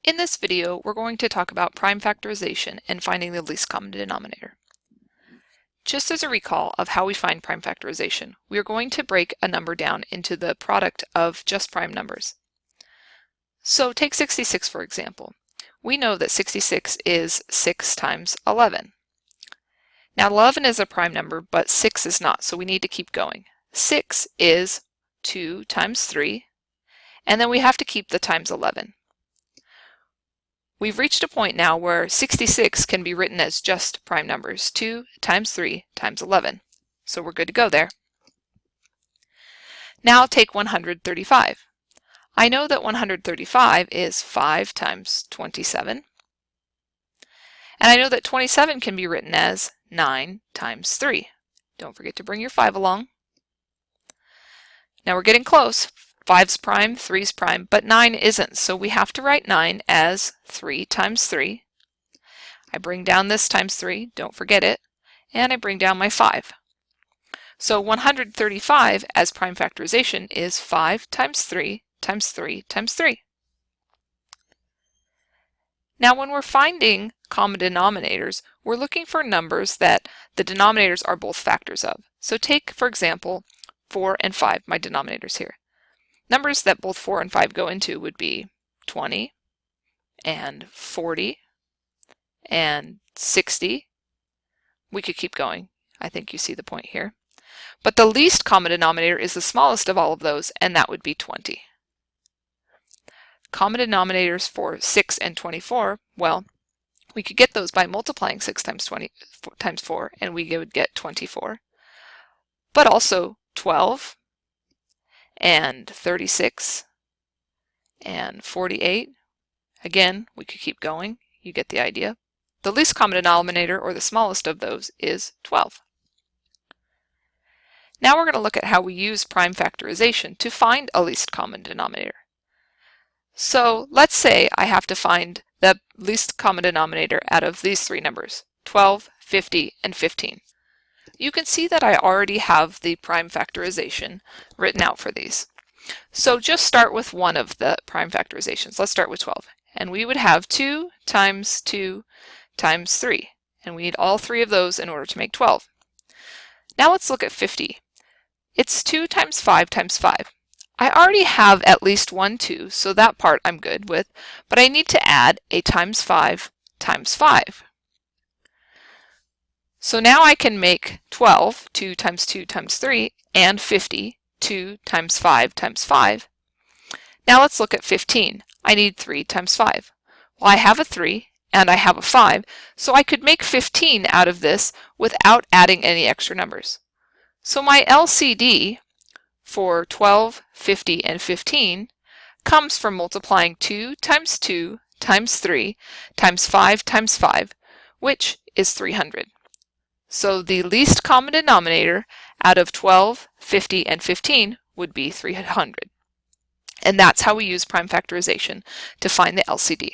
In this video, we're going to talk about prime factorization and finding the least common denominator. Just as a recall of how we find prime factorization, we are going to break a number down into the product of just prime numbers. So take 66 for example. We know that 66 is 6 times 11. Now 11 is a prime number, but 6 is not, so we need to keep going. 6 is 2 times 3, and then we have to keep the times 11. We've reached a point now where 66 can be written as just prime numbers, 2 times 3 times 11. So we're good to go there. Now take 135. I know that 135 is 5 times 27. And I know that 27 can be written as 9 times 3. Don't forget to bring your 5 along. Now we're getting close. 5's prime, 3's prime, but 9 isn't, so we have to write 9 as 3 times 3. I bring down this times 3, don't forget it, and I bring down my 5. So 135 as prime factorization is 5 times 3 times 3 times 3. Now when we're finding common denominators, we're looking for numbers that the denominators are both factors of. So take, for example, 4 and 5, my denominators here. Numbers that both 4 and 5 go into would be 20 and 40 and 60. We could keep going. I think you see the point here. But the least common denominator is the smallest of all of those, and that would be 20. Common denominators for 6 and 24, well, we could get those by multiplying 6 times 4, and we would get 24. But also 12 and 36 and 48. Again, we could keep going. You get the idea. The least common denominator, or the smallest of those, is 12. Now we're going to look at how we use prime factorization to find a least common denominator. So let's say I have to find the least common denominator out of these three numbers, 12, 50, and 15. You can see that I already have the prime factorization written out for these. So just start with one of the prime factorizations. Let's start with 12. And we would have 2 times 2 times 3. And we need all three of those in order to make 12. Now let's look at 50. It's 2 times 5 times 5. I already have at least one 2, so that part I'm good with, but I need to add a times 5 times 5. So now I can make 12, 2 times 2 times 3, and 50, 2 times 5 times 5. Now let's look at 15. I need 3 times 5. Well, I have a 3 and I have a 5, so I could make 15 out of this without adding any extra numbers. So my LCD for 12, 50, and 15 comes from multiplying 2 times 2 times 3 times 5 times 5, which is 300. So the least common denominator out of 12, 50, and 15 would be 300. And that's how we use prime factorization to find the LCD.